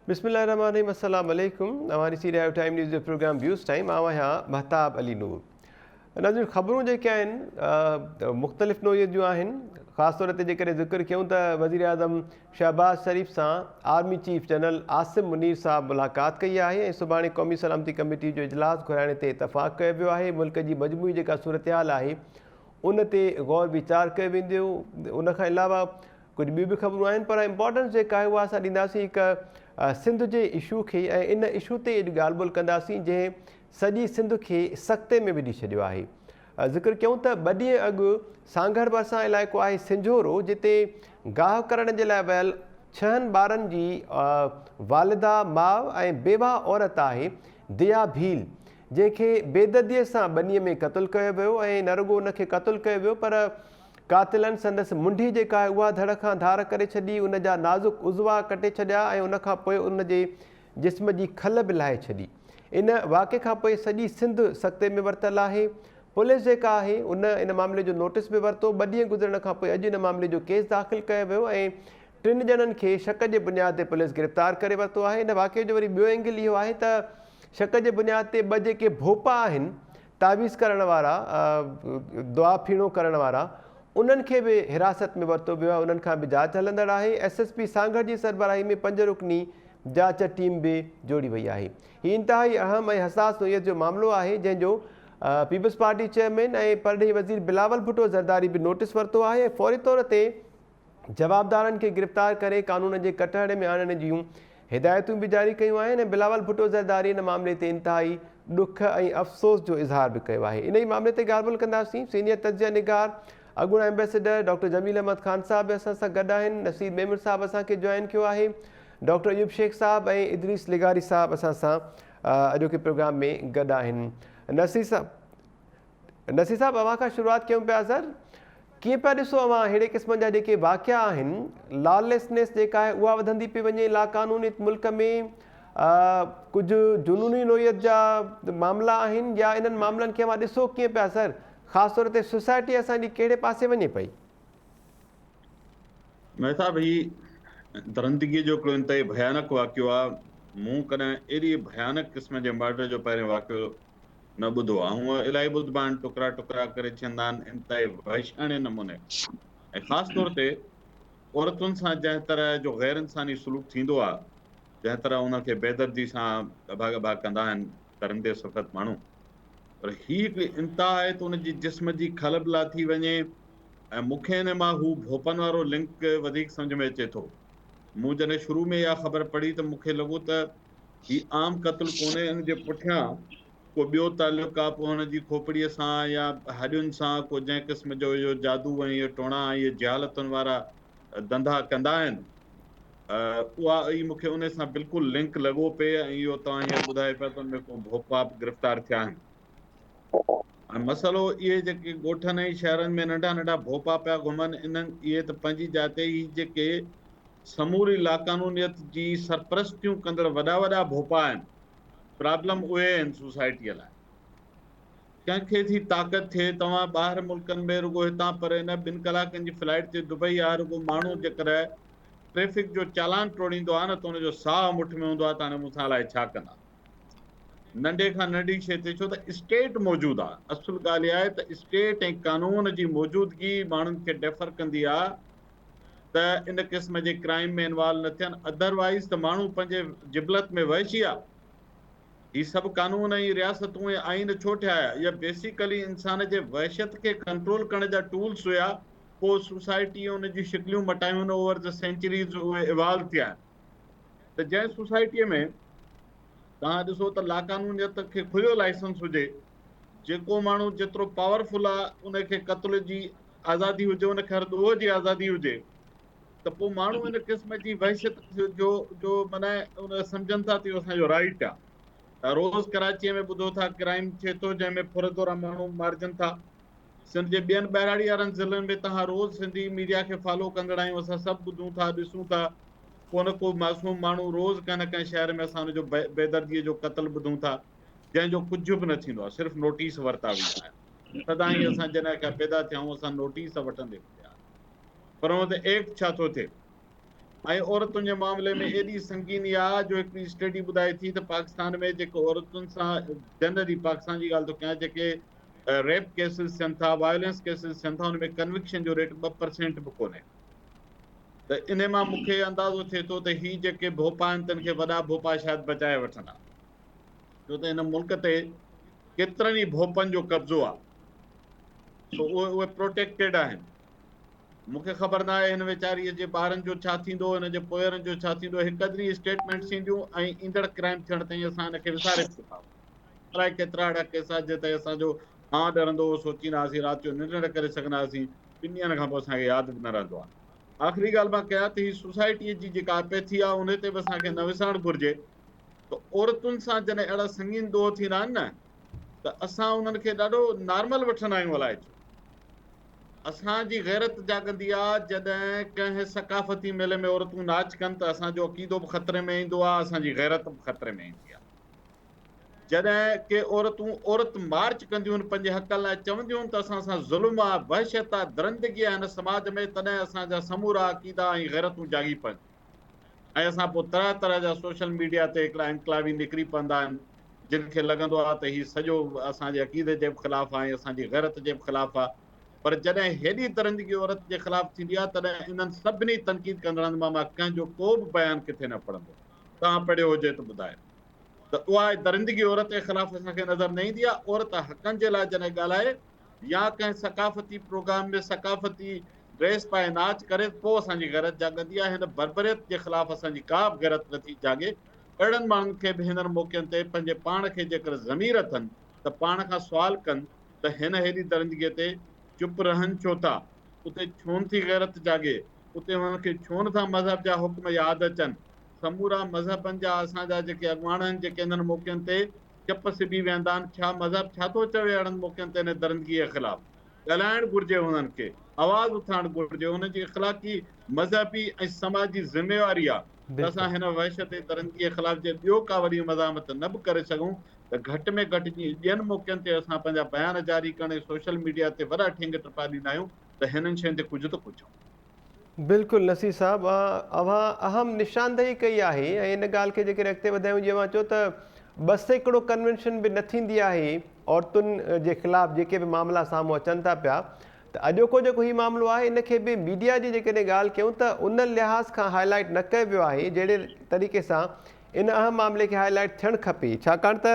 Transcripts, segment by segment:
बिस्मिल्लाहिर्रहमानिर्रहीम, अस्सलाम वालेकुम। हमारी सीरिया टाइम न्यूज़ जो प्रोग्राम व्यूज़ टाइम आवा यहाँ महताब अली नूर। नाज़रीन, ख़बरूं जेके आहिनि मुख़्तलिफ़ नोयत जूं आहिनि। ख़ासि तौर ते जेकॾहिं ज़िक्र कयूं त वज़ीर आज़म शहबाज़ शरीफ़ सां army chief general Asim Munir साहब मुलाक़ात कई आहे ऐं सुभाणे क़ौमी सलामती कमेटी जो इजलास घुराइण ते इतफ़ाक़ कयो वियो आहे। मुल्क जी मजमूई जेका सूरत हाल आहे उन ते गौर वीचार कयो वेंदो। उन खां अलावा कुझु ॿियूं बि ख़बरूं आहिनि, पर इम्पोर्टेंस जेका आहे उहा असां ॾींदासीं हिकु सिंध जे इशू खे, ऐं इन इशू ते अॼु ॻाल्हि ॿोल कंदासीं जंहिं सॼी सिंध खे सख़्ते में विझी छॾियो आहे। ज़िक्र कयूं त 2 ॾींहं अॻु सांघर भरिसां इलाइक़ो आहे सिंझोरो, जिते गाह करण जे लाइ वियल 6 ॿारनि जी वालिदा माउ ऐं बेवा औरत आहे दिया भील, जंहिंखे बेदर्दीअ सां बनीअ में क़तलु कयो वियो। ऐं न रुॻो उनखे क़तलु कयो वियो, पर कातिलनि संदसि मुंडी जेका आहे उहा धड़ खां धार करे छॾी, उन जा नाज़ुक उज़वा कटे छॾिया ऐं उनखां पोइ उन जे जिस्म जी खल बि लाहे छॾी। इन वाक़े खां पोइ सॼी सिंध सख़्ते में वरितलु आहे। पुलिस जेका आहे इन मामले जो नोटिस बि वरितो। 2 ॾींहं गुज़रण खां पोइ अॼु इन मामले जो केस दाख़िल कयो वियो ऐं 3 ॼणनि खे शक जे बुनियाद ते पुलिस गिरफ़्तार करे वरितो आहे। इन वाक़े जो वरी ॿियो एंगल इहो आहे त शक जे बुनियाद ते 2 जेके भोपा आहिनि, तावीज़ करण वारा, दुआ फीणो करण वारा, उन्हनि खे बि हिरासत में वरितो वियो आहे। उन्हनि खां बि जांच हलंदड़ आहे। SSP सांघर जी सरबराही में 5 रुकनी जांच टीम बि जोड़ी वई आहे। हीउ इंतिहाई अहम ऐं हसास नोयत जो मामिलो आहे, जंहिंजो पीपल्स पार्टी चेयरमैन ऐं परॾेही वज़ीर बिलावल भुट्टो ज़रदारी बि नोटिस वरितो आहे। फौरी तौर ते जवाबदारनि खे गिरफ़्तार करे कानून जे कटहरे में आणण जूं हिदायतूं बि जारी कयूं आहिनि। ऐं बिलावल भुट्टो ज़रदारी इन मामले ते इंतिहाई ॾुख ऐं अफ़सोस जो इज़हार बि कयो आहे। इन ई मामले ते ॻाल्हि ॿोल कंदासीं। सीनियर तजिया निगार अॻूणा एम्बेसडर डॉक्टर जमील अहमद ख़ान साहब बि असां सां गॾु आहिनि। नसीर मेमर साहब असांखे जॉइन कयो आहे। डॉक्टर अयूब शेख साहब ऐं इदरीस लिगारी साहब असां सां अॼोके प्रोग्राम में गॾु आहिनि। नसीर साहब, अव्हां खां शुरूआत कयूं पिया। सर, कीअं पिया ॾिसो अव्हां अहिड़े क़िस्म जा जेके वाक़िया आहिनि, लॉलेसनेस जेका आहे उहा वधंदी पई वञे लाक़ानूनीत मुल्क में, कुझु जुनूनी नोयत जा मामला आहिनि, या इन्हनि मामलनि खे अव्हां ॾिसो कीअं पिया सर? ख़ासि तौर ते सोसाइटी असांजी कहिड़े पासे वञे पई? महताब, ही दरंदगी जो हिकिड़ो इंतिहाई भयानक वाक़ियो आहे। मूं कॾहिं अहिड़ी भयानक क़िस्म जे मर्डर जो पहिरियों वाक़ियो न ॿुधो आहे। हूअं इलाही ॿुधबा आहिनि, टुकड़ा टुकड़ा करे चवंदा आहिनि, इंतिहाई वहशाणे नमूने। ऐं ख़ासि तौर ते औरतुनि सां जंहिं तरह जो गैर इंसानी सलूक थींदो आहे, जंहिं तरह उनखे बेदर्दी सां गभा गभा कंदा आहिनि दरिंदे सख़्त माण्हू, पर ही हिकिड़ी इंतिहा आहे त उनजी जिस्म जी खल बि लाथी वञे। ऐं मूंखे हिन मां हू भोपनि वारो लिंक वधीक सम्झ में अचे थो। मूं जॾहिं शुरू में इहा ख़बर पढ़ी त मूंखे लॻो त ही आम क़त्ल कोन्हे, इन जे पुठियां को ॿियो तालुक़ु आहे, पोइ हुनजी खोपड़ीअ सां या हॾियुनि सां को जंहिं क़िस्म जो इहो जादू ऐं इहे टोणा इहे जहालतुनि वारा धंधा कंदा आहिनि, उहा मूंखे उन सां बिल्कुलु लिंक लॻो पिए। ऐं इहो तव्हां हींअर ॿुधाए पिया त उनमें को भोपा गिरफ़्तार थिया आहिनि। ऐं मसइलो इहे जेके ॻोठनि ऐं शहरनि में नंढा नंढा भोपा पिया घुमनि, इहे त पंहिंजी जाते ई जेके समूरी लाक़ानूनियत जी सरपरस्तियूं कंदड़ वॾा वॾा भोपा आहिनि। प्रॉब्लम उहे आहिनि सोसाइटीअ लाइ। कंहिंखे थी ताक़त थिए, तव्हां ॿाहिरि मुल्कनि में रुॻो हितां परे न 2 कलाकनि जी फ्लाइट ते दुबई आहे, रुॻो माण्हू जेकर ट्रैफिक जो चालान टोड़ींदो आहे न, त हुनजो साह मुठ में हूंदो आहे त हाणे मूंसां अलाए छा कंदा। नंढे खां नंढी शइ ते, छो त स्टेट मौजूदु आहे। असुल ॻाल्हि इहा आहे त स्टेट ऐं कानून जी मौजूदगी माण्हुनि खे डेफर कंदी आहे त इन क़िस्म जे क्राइम में इन्वॉल्व न थियनि। अदरवाइज़ त माण्हू पंहिंजे जिबलत में वहशी आहे। ही सभु कानून ऐं रियासतूं ऐं आइन छो ठाहिया? इहा बेसिकली इंसान जे वहशत खे कंट्रोल करण जा टूल्स हुया। पोइ सोसाइटी उनजी शिकलियूं मटायूं ओवर द सेंचुरीज़, उहे इवॉल्व थिया आहिनि। त जंहिं सोसाइटीअ में तव्हां ॾिसो त लाक़ानूनियत खे खुलियो लाइसेंस हुजे, जेको माण्हू जेतिरो पावरफुल आहे उनखे क़त्ल जी आज़ादी हुजे, उनखे हर ॾोह जी आज़ादी हुजे, त पोइ माण्हू इन क़िस्म जी वहशत जो माना उन सम्झनि था त इहो असांजो राइट आहे। रोज़ कराचीअ में ॿुधो था क्राइम थिए थो जंहिंमें फुरदोरा माण्हू मारिजनि था। सिंध जे ॿियनि ॿाहिराड़ी वारनि ज़िलनि में तव्हां रोज़ सिंधी मीडिया खे फॉलो कंदड़ आहियूं, असां सभु ॿुधूं था, ॾिसूं था। को न को मासूम माण्हू रोज़ कंहिं न कंहिं शहर में असां हुनजो बेदर्दीअ जो क़त्ल ॿुधूं था, जंहिंजो कुझु बि न थींदो आहे, सिर्फ़ु नोटिस वरिता वेंदा आहिनि। सदाईं असां जॾहिं खां पैदा थिया आहियूं असां नोटिस वठंदे पिया, पर हुन ते एक्ट छा थो थिए? ऐं औरतुनि जे मामले में एॾी संगीनी आहे जो हिकिड़ी स्टडी ॿुधाए थी त पाकिस्तान में जेको औरतुनि सां जनरली पाकिस्तान जी ॻाल्हि थो कयां, जेके रेप केसिस थियनि था, वायलेंस केसिस थियनि था, हुन में कन्विक्शन जो रेट 2% बि कोन्हे। त इन मां मूंखे अंदाज़ो थिए थो त ही जेके भोपा आहिनि तिन खे वॾा भोपा शायदि बचाए वठंदा, छो त हिन मुल्क ते केतिरनि ई भोपनि जो कब्ज़ो आहे, सो उहे प्रोटेक्टेड आहिनि। मूंखे ख़बर न आहे हिन वेचारीअ जे ॿारनि जो छा थींदो, हिन जे पोयरनि जो छा थींदो। हिकु अदरी स्टेटमेंट्स ईंदियूं ऐं ईंदड़ क्राइम थियण ताईं असां हिनखे विसारे चुका आहियूं। अलाए केतिरा अहिड़ा केस जिते असांजो हां डरंदो हो, सोचींदा हुआसीं राति जो निंड न करे सघंदा हुआसीं, 2 ॾींहंनि खां पोइ असांखे यादि बि न रहंदो आहे। आख़िरी ॻाल्हि मां कयां त ही सोसाइटीअ जी जेका अपैथी आहे उन ते बि असांखे न विसारणु घुरिजे। त औरतुनि सां जॾहिं अहिड़ा संगीन दोह थींदा आहिनि न, त असां उन्हनि खे ॾाढो नॉर्मल वठंदा आहियूं। अलाए छो असांजी गैरत जाॻंदी आहे जॾहिं कंहिं सकाफ़ती मेले में औरतूं नाच कनि त असांजो अक़ीदो बि ख़तरे में ईंदो आहे, असांजी गैरत बि ख़तरे में ईंदी आहे। जॾहिं के औरत मार्च कंदियूं आहिनि, पंहिंजे हक़ लाइ चवंदियूं आहिनि त असां सां ज़ुल्म आहे, वहशत आहे, दरंदगी आहे हिन समाज में, तॾहिं असांजा समूरा अक़ीदा ऐं गैरतूं जागी पवनि। ऐं असां पोइ तरह तरह जा सोशल मीडिया ते हिकिड़ा इनकलाबी निकिरी पवंदा आहिनि, जिन खे लॻंदो आहे त हीउ सॼो असांजे अक़ीदे जे बि ख़िलाफ़ु आहे, असांजी गैरत जे बि ख़िलाफ़ु आहे। पर जॾहिं हेॾी दरंदगी औरत जे ख़िलाफ़ु थींदी आहे, तॾहिं इन्हनि सभिनी तनक़ीद कंदड़नि मां कंहिंजो को बि बयानु किथे न पढ़ंदो। तव्हां पढ़ियो हुजे त ॿुधायो। त उहा दरिंदगी औरत जे ख़िलाफ़ु असांखे नज़र न ईंदी आहे। औरत हक़नि जे लाइ जॾहिं ॻाल्हाए या कंहिं सकाफ़ती प्रोग्राम में सकाफ़ती ड्रेस पाए नाच करे, पोइ असांजी गैरत जाॻंदी आहे। हिन बर्बरियत जे ख़िलाफ़ु असांजी का बि गैरत नथी जाॻे। अहिड़नि माण्हुनि खे बि हिननि मौक़नि ते पंहिंजे पाण खे जेकर ज़मीर अथनि त पाण खां सुवाल कनि त हिन हेॾी दरिंदगीअ ते चुप रहनि छो था, उते छो नथी गैरत जाॻे, उते हुननि खे छो नथा मज़हब जा हुक्म यादि अचनि। समूरा मज़हबनि जा असांजा जेके अॻुवान आहिनि, जेके हिननि मौक़नि ते चप सिबी वेंदा आहिनि, छा मज़हब छा थो चवे अहिड़नि मौक़नि ते हिन दरिंदगीअ जे ख़िलाफ़ु? ॻाल्हाइणु घुरिजे, हुननि खे आवाज़ उथाइणु घुरिजे। हुनजी इख़लाक़ी मज़हबी ऐं समाजी ज़िम्मेवारी आहे त असां बिल्कुलु हिन वहशत ऐं दरिंदगीअ जे ख़िलाफ़ु जे ॿियो का वरी मज़ामत न बि करे सघूं, त घटि में घटि जीअं ॿियनि मौक़नि ते असां पंहिंजा बयान जारी करण, सोशल मीडिया ते वॾा ठेंग टपा ॾींदा आहियूं, त हिननि शयुनि ते कुझु त पुछूं। बिल्कुलु नसीर साहब, अव्हां अहम निशानदेही कई आहे ऐं इन ॻाल्हि खे जेकर अॻिते वधायूं, जीअं मां चयो त 200 कन्वेंशन बि न थींदी आहे औरतुनि जे ख़िलाफ़ु जेके बि मामला साम्हूं अचनि था पिया। त अॼोको जेको हीउ मामिलो आहे, इन खे बि मीडिया जी जेकॾहिं ॻाल्हि कयूं त उन लिहाज़ खां हाईलाइट न कयो वियो आहे जहिड़े तरीक़े सां इन अहम मामले खे हाईलाइट थियणु खपे। छाकाणि त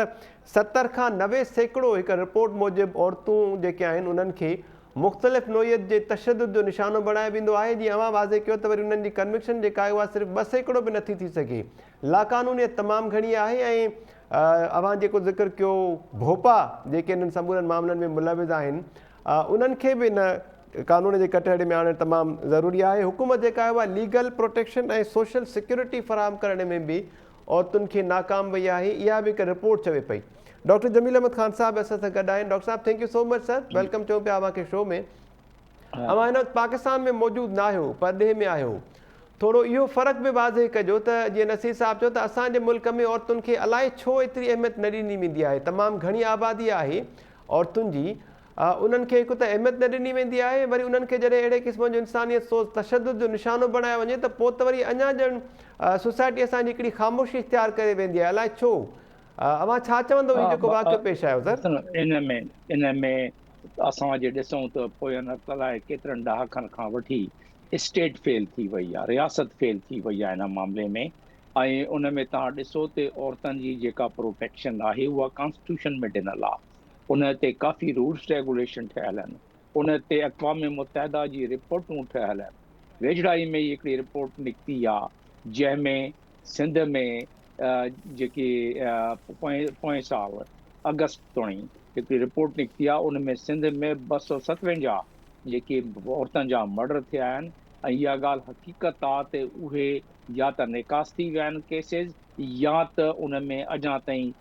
70 खां 90% हिकु रिपोर्ट मूजिबि औरतूं जेके आहिनि उन्हनि खे मुख़्तलिफ़ नोयत जे तशदुद जो निशानो बणायो वेंदो आहे। जीअं अव्हां वाज़े कयो त वरी उन्हनि जी कन्विक्शन जेका आहे उहा सिर्फ़ु 2% बि नथी थी सघे। लाक़ानूनियत तमामु घणी आहे। ऐं अव्हां जेको ज़िक्र कयो भोपा जेके इन्हनि समूरनि मामलनि में मुलविज़ आहिनि, उन्हनि खे बि इन कानून जे कटहरे में आणणु तमामु ज़रूरी आहे। हुकूमत जेका आहे उहा लीगल प्रोटेक्शन ऐं सोशल सिक्योरिटी फ़राहम करण में बि औरतुनि खे नाकाम वई आहे, इहा बि हिकु रिपोर्ट चवे पई। डॉक्टर जमील अहमद ख़ान साहब असां सां गॾु आहिनि। Doctor sahab, thank you so much sir, welcome चऊं पिया अव्हांखे शो में। अव्हां हिन वक़्तु पाकिस्तान में मौजूदु न आहियो, परॾेह में आहियो। थोरो इहो फ़र्क़ु बि वाज़े कजो त जीअं नसीर साहब चयो त असांजे मुल्क में औरतुनि खे अलाए छो एतिरी अहमियत न ॾिनी वेंदी आहे। तमामु घणी आबादी आहे औरतुनि जी, उन्हनि खे हिकु त अहमियत न ॾिनी वेंदी आहे, वरी उन्हनि खे जॾहिं अहिड़े क़िस्म जो इंसानियत सोच तशदुद जो निशानो बणायो वञे त पोइ त वरी अञा ॼण सोसाइटी असांजी हिकिड़ी ख़ामोशी इख़्तियार करे वेंदी आहे। अलाए छो? अव्हां छा चवंदो हीउ जेको वाक़ियो पेश आयो सर? इन में असां जे ॾिसूं त पोयनि अलाए केतिरनि ॾहाकनि खां वठी स्टेट फेल थी वई आहे, रियासत फेल थी वई आहे हिन मामले में। ऐं उन में तव्हां ॾिसो त औरतुनि जी जेका प्रोटेक्शन आहे उहा कॉन्स्टिट्यूशन में ॾिनल आहे। उन ते काफ़ी रूल्स रेगुलेशन ठहियल आहिनि। उन ते अक़वाम मुतहदा जी रिपोर्टूं ठहियल आहिनि। वेझड़ाई में ही हिकिड़ी रिपोर्ट निकिती आहे जंहिंमें सिंध में जेकी पोएं साल अगस्त ताईं हिकिड़ी रिपोर्ट निकिती आहे। उन में सिंध में 257 जेके औरतुनि जा मर्डर थिया आहिनि। ऐं इहा ॻाल्हि हक़ीक़त आहे त उहे या त निकास थी विया आहिनि केसिस, या त उन में अञा ताईं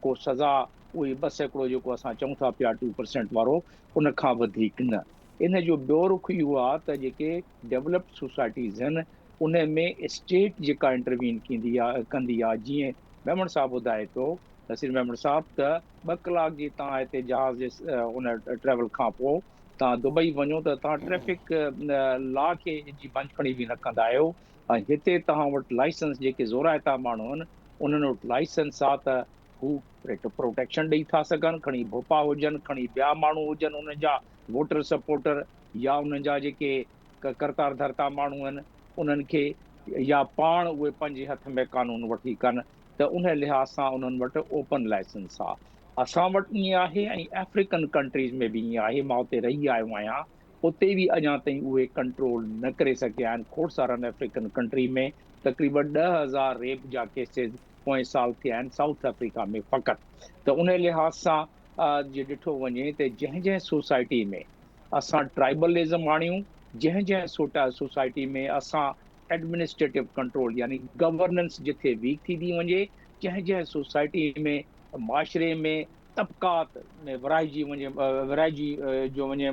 को सज़ा उहे 2% जेको असां चऊं था पिया 2% वारो, उन खां वधीक न। इन जो ॿियो रुख इहो आहे त जेके डेवलप्ड सोसाइटीज़ आहिनि उन में स्टेट जेका इंटरवीन कंदी आहे। जीअं मेमण साहब ॿुधाए पियो, नसीर मेमण साहब, त 2 कलाक जी तव्हां हिते जहाज़ जे उन ट्रेवल खां पोइ तव्हां दुबई वञो त तव्हां ट्रैफिक लॉ खे जी पंचखणी बि न कंदा आहियो। ऐं हिते तव्हां वटि लाइसेंस जेके ज़ोराइता माण्हू आहिनि उन्हनि वटि लाइसेंस आहे त हू प्रोटेक्शन ॾेई था सघनि, खणी भोपा हुजनि, खणी ॿिया माण्हू हुजनि उन्हनि जा वोटर सपोर्टर, या उन्हनि जा जेके करतार धरता माण्हू आहिनि उन्हनि खे, या पाण उहे पंहिंजे हथ में कानून वठी कनि, त उन लिहाज़ सां उन्हनि वटि ओपन लाइसेंस आहे। असां वटि ईअं आहे ऐं अफ्रीकन कंट्रीज़ में बि ईअं आहे। मां उते रही आयो आहियां, उते बि अञा ताईं उहे कंट्रोल न करे सघिया आहिनि। खोड़ सारनि अफ्रीकन कंट्री में तक़रीबन 10,000 रेप जा केसिस पोएं साल थिया आहिनि साउथ अफ्रीका में फ़क़ति। त उन लिहाज़ सां जे ॾिठो वञे त जंहिं जंहिं सोसाइटी में असां ट्राइबलिज़म आणियूं, जंहिं जंहिं सोसाइटी में असां एडमिनिस्ट्रेटिव कंट्रोल यानी गवर्नेंस जिथे वीक थींदी वञे, जंहिं जंहिं सोसाइटी में माशरे में तबक़ात में विराइजी जो वञे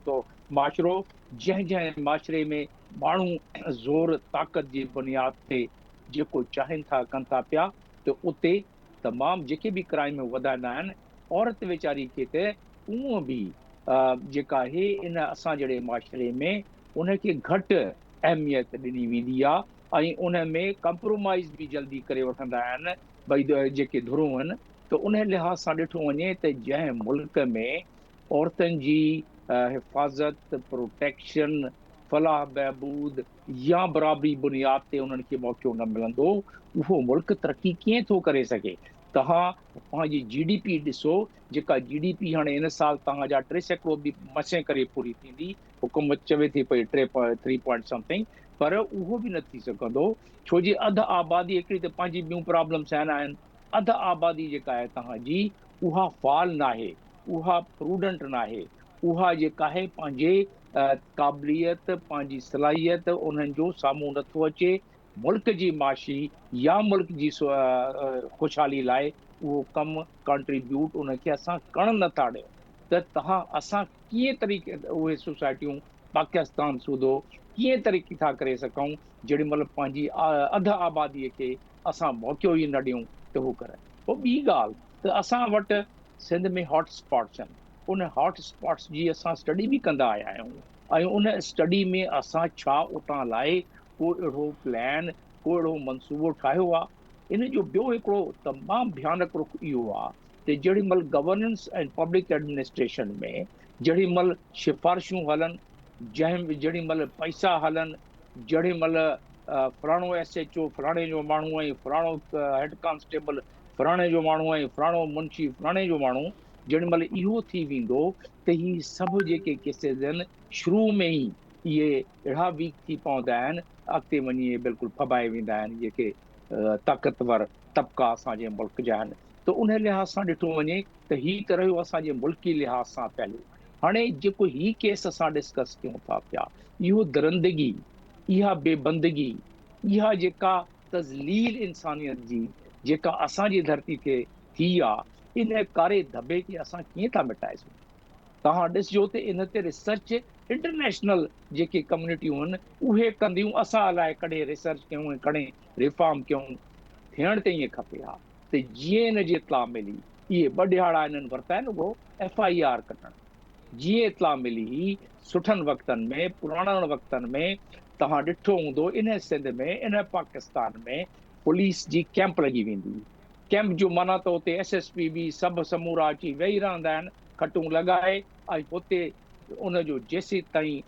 तो माशरो, जंहिं जंहिं माशरे में माण्हू ज़ोर ताक़त जी बुनियाद ते जेको चाहिनि था कनि था पिया, त उते तमामु जेके बि क्राइम वधाईंदा आहिनि, औरत वीचारी खे त उहो बि जेका आहे इन असां जहिड़े माशरे में उनखे घटि अहमियत ॾिनी वेंदी आहे ऐं उन में कंप्रोमाइज़ बि जल्दी करे वठंदा आहिनि भई जेके धुरूं आहिनि। त उन लिहाज़ सां ॾिठो वञे त जंहिं मुल्क में औरतुनि जी हिफ़ाज़त, प्रोटेक्शन, फलाह बहबूद या बराबरी बुनियाद ते उन्हनि खे मौक़ो न मिलंदो, उहो मुल्क तरक़ी कीअं थो करे सघे। तव्हां पंहिंजी GDP ॾिसो, जेका GDP हाणे इन साल तव्हांजा 300 बि मसे करे पूरी थींदी, हुकूमत चवे थी पई 3 पॉइंट समथिंग, पर उहो बि न थी सघंदो, छो जी अधु आबादी हिकिड़ी त पंहिंजी ॿियूं प्रॉब्लम्स आहिनि, अधु आबादी जेका आहे तव्हांजी उहा फाल न आहे, उहा प्रूडेंट न आहे, उहा जेका आहे पंहिंजे क़ाबिलियत, पंहिंजी सलाहियत उन्हनि जो साम्हूं नथो अचे। मुल्क जी माशी या मुल्क जी ख़ुशहाली लाइ उहो कमु कंट्रीब्यूट उनखे असां करणु नथा ॾियूं। त असां कीअं तरीक़े उहे सोसाइटियूं पाकिस्तान सूधो कीअं तरक़ी था करे सघूं जेॾी महिल पंहिंजी अधु आबादीअ खे असां मौक़ो ई न ॾियूं त हू करे। पोइ ॿी ॻाल्हि त असां वटि सिंध में हॉट स्पॉट्स आहिनि, उन हॉट स्पॉट्स जी असां स्टडी बि कंदा आया आहियूं ऐं उन स्टडी में असां छा उतां लाइ को अहिड़ो प्लान, को अहिड़ो मनसूबो ठाहियो आहे। इन जो ॿियो हिकिड़ो तमामु भयानक रुख इहो आहे त जेॾी महिल गवर्नेंस ऐं पब्लिक एडमिनिस्ट्रेशन में जेॾी महिल सिफ़ारिशूं हलनि, जेॾी महिल पैसा हलनि, जेॾी महिल फलाणो SHO फलाणे जो माण्हू ऐं फलाणो हेड कांस्टेबल फलाणे जो माण्हू ऐं फलाणो मुंशी फलाणे जो माण्हू, जेॾी महिल इहो थी वेंदो त ही सभु जेके केसिस आहिनि शुरू में ई इहे अहिड़ा वीक थी पवंदा आहिनि, अॻिते वञी इहे बिल्कुलु फबाए वेंदा आहिनि जेके ताक़तवर तबक़ा असांजे मुल्क जा आहिनि। त उन लिहाज़ सां ॾिठो वञे त ही त रहियो असांजे मुल्की लिहाज़ सां पहलू। हाणे जेको ही केस असां डिस्कस कयूं था पिया, इहो दरिंदगी, इहा बेबंदगी, इहा जेका तज़लील इंसानियत जी जेका असांजी धरती ते थी आहे, इन कारे धबे खे असां कीअं था मिटाए सघूं। तव्हां ॾिसजो त इन ते रिसर्च इंटरनेशनल जेके कम्यूनिटियूं आहिनि उहे कंदियूं, असां अलाए कॾहिं रिसर्च कयूं ऐं कॾहिं रिफॉर्म कयूं। थियण त ईअं खपे हा त जीअं इन जी इतला मिली, इहे 2 ॾिहाड़ा इन्हनि वरिता आहिनि उहो FIR कढणु, जीअं इतला मिली ही सुठनि वक़्तनि में, पुराणनि वक़्तनि में तव्हां ॾिठो हूंदो इन सिंध में, इन पाकिस्तान में पुलिस जी कैंप लॻी वेंदी। कैंप जो माना त उते SSP बि सभु समूरा अची वेही रहंदा आहिनि, खटूं लॻाए ऐं हुते उनजो जेसीं ताईं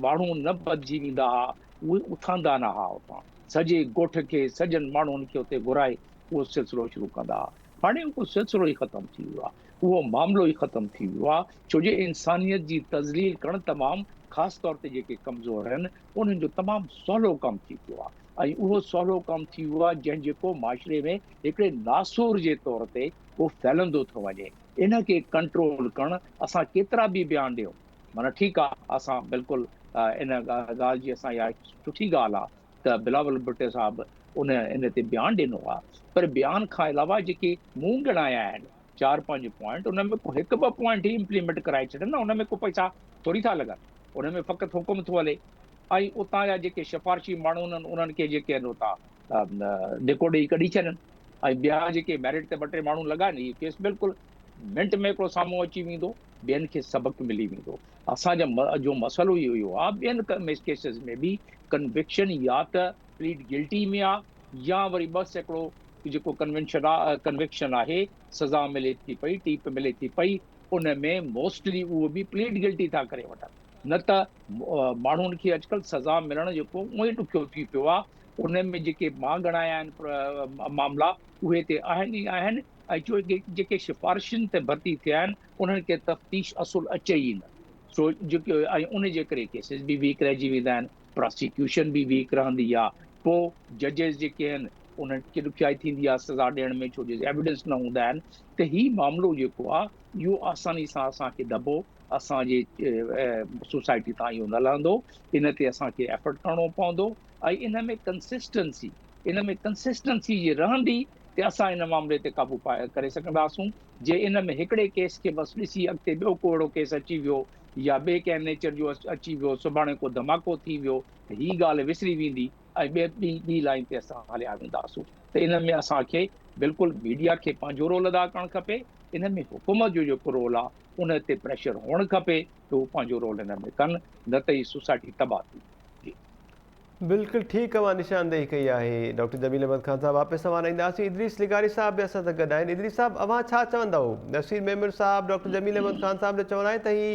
माण्हू न बदिजी वेंदा हुआ उहे उथंदा न हुआ उतां, सॼे ॻोठ खे सॼनि माण्हुनि खे उते घुराए उहो सिलसिलो शुरू कंदा हुआ। हाणे उहो सिलसिलो ई ख़तमु थी वियो आहे, उहो मामिलो ई ख़तमु थी वियो आहे, छो जो इंसानियत जी तज़लील करणु तमामु ख़ासि तौर ते जेके कमज़ोर आहिनि उन्हनि जो तमामु सवलो कमु थी पियो आहे ऐं उहो सवलो कमु थी वियो आहे जंहिं जेको माशरे में हिकिड़े नासूर जे तौर ते उहो फैलंदो थो वञे। इन खे कंट्रोल करणु असां केतिरा बि बयान ॾियूं, माना ठीकु आहे, असां बिल्कुलु इन ॻाल्हि जी असां इहा सुठी ॻाल्हि आहे त बिलावल भुट्टो साहिबु इन ते बयानु ॾिनो आहे, पर बयान खां अलावा जेके मूं ॻणाया आहिनि 4-5 पॉइंट, उन में को 1-2 पॉइंट ई इम्प्लीमेंट कराए छॾनि न, उन में को पैसा थोरी था लॻनि, उन में फ़क़ति हुकुम थो हले ऐं उतां जा जेके सिफ़ारिशी माण्हू आहिनि उन्हनि खे जेके आहिनि उतां धिको ॾेई कढी छॾनि ऐं ॿिया जेके मैरिट ते 2-3 माण्हू लॻाइनि, इहे केस बिल्कुलु मिंट में हिकिड़ो साम्हूं अची वेंदो, ॿियनि खे सबक़ु मिली वेंदो। असांजो जो मसइलो इहो आहे ॿियनि केसिस में बि कन्विक्शन या त प्लीड गिल्टी में आहे या वरी 2 सैकड़ो जेको कन्विक्शन आहे सज़ा मिले थी पई, टीप मिले थी पई, उन में मोस्टली उहो बि प्लीड गिल्टी था करे वठनि। न त माण्हुनि खे अॼुकल्ह सज़ा मिलण जेको उहो ई ॾुखियो थी पियो आहे। उन में जेके मां ॻणाया आहिनि मामला उहे ते आहिनि ई आहिनि, ऐं जेके सिफ़ारिशुनि ते भर्ती थिया आहिनि उन्हनि खे तफ़्तीश असुल अचे ई न। सो जेके ऐं उन जे करे केसिस बि वीक रहिजी वेंदा आहिनि, प्रोसिक्यूशन बि वीक रहंदी आहे। पोइ जजिस जेके आहिनि उन्हनि खे ॾुखियाई थींदी आहे सज़ा ॾियण में, छो जो एविडेंस न हूंदा आहिनि। त हीउ मामिलो जेको आहे इहो आसानी सां असांखे दॿो असांजे सोसाइटी तां इहो न लहंदो। इन ते असांखे एफर्ट करिणो पवंदो ऐं इन में कंसिस्टेंसी जे रहंदी त असां इन मामले ते काबू पाए करे सघंदासूं। जे इन में हिकिड़े केस खे बसि ॾिसी अॻिते ॿियो को अहिड़ो केस अची वियो या ॿिए कंहिं नेचर जो अची वियो, सुभाणे को धमाको थी वियो, त हीअ ॻाल्हि विसरी वेंदी ऐं ॿी लाइन ते असां हलिया वेंदासूं। त इन में असांखे बिल्कुलु मीडिया खे पंहिंजो रोल अदा करणु खपे। इन में हुकूमत जो जेको रोल आहे उन ते प्रेशर हुअणु खपे त हू पंहिंजो रोल इन में कनि, न त ही सोसाइटी तबाह थी। बिल्कुलु ठीकु आहे, निशानदेही कई आहे डॉक्टर जमील अहमद ख़ान साहब। वापसि अवां ईंदासीं। इदरीस लिगारी साहब बि असां सां गॾु आहिनि। इदरीस साहब, अवां छा चवंदव? नसीर मेमर साहब डॉक्टर जमील अहमद ख़ान साहब जो चवणु आहे त ही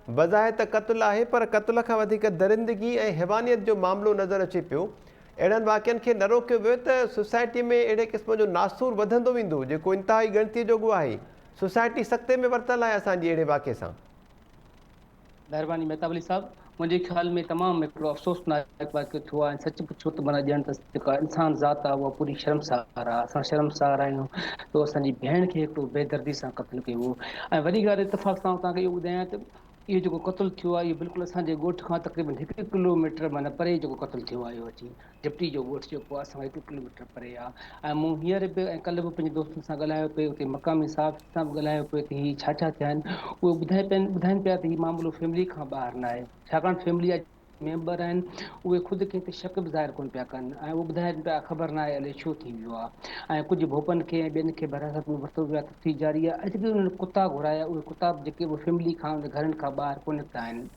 बज़ाहिर त क़त्ल आहे, पर क़त्ल खां वधीक दरिंदगी ऐं हैवानियत जो मामिलो नज़र अचे पियो। अहिड़नि वाक़िअनि खे न रोकियो वियो त सोसाइटी में अहिड़े क़िस्म जो नासूर वधंदो वेंदो जेको इंतिहाई ॻणतीअ जोॻो आहे। सोसाइटी सख़्ते में वरितल आहे असांजी अहिड़े वाक़े सां। महिरबानी मेहताब अली साहब, मुंहिंजे ख़्याल में तमामु हिकिड़ो अफ़सोसनाक वाक़ियो थियो आहे। सच पुछो त माना ॼण त जेका इंसान ज़ात आहे उहा पूरी शर्मसार आहे। असां शर्मसार आहियूं त असांजी भेण खे हिकिड़ो बेदर्दी सां क़त्ल कयो हो। ऐं वॾी ॻाल्हि इतफ़ाक़ सां तव्हांखे इहो ॿुधायां त इहो जेको क़त्ल थियो आहे इहो बिल्कुलु असांजे ॻोठ खां तक़रीबन 1 किलोमीटर माना परे जेको क़त्ल थियो आहे इहो अची डिप्टी जो ॻोठ जेको आहे असां 1 किलोमीटर परे आहे। ऐं मूं हींअर बि ऐं कल्ह बि पंहिंजे दोस्तनि सां ॻाल्हायो पियो, उते मक़ामी साहब सां बि ॻाल्हायो पियो त हीअ छा थिया आहिनि। उहे ॿुधाइनि पिया त हीउ मामिलो फैमिली खां ॿाहिरि न आहे, छाकाणि फैमिली जा मेंबर आहिनि उहे ख़ुदि कंहिं ते शक बि ज़ाहिर कोन पिया कनि ऐं उहे ॿुधाइनि पिया ख़बर न आहे अलाए छो थी वियो आहे। ऐं कुझु भोपनि खे ऐं ॿियनि खे बरासत में वरितो वियो आहे, तफ़्तीश जारी आहे। अॼु बि उन्हनि कुता घुराया, उहे कुता जेके उहे फैमिली खां घरनि खां ॿाहिरि कोन निकिता आहिनि।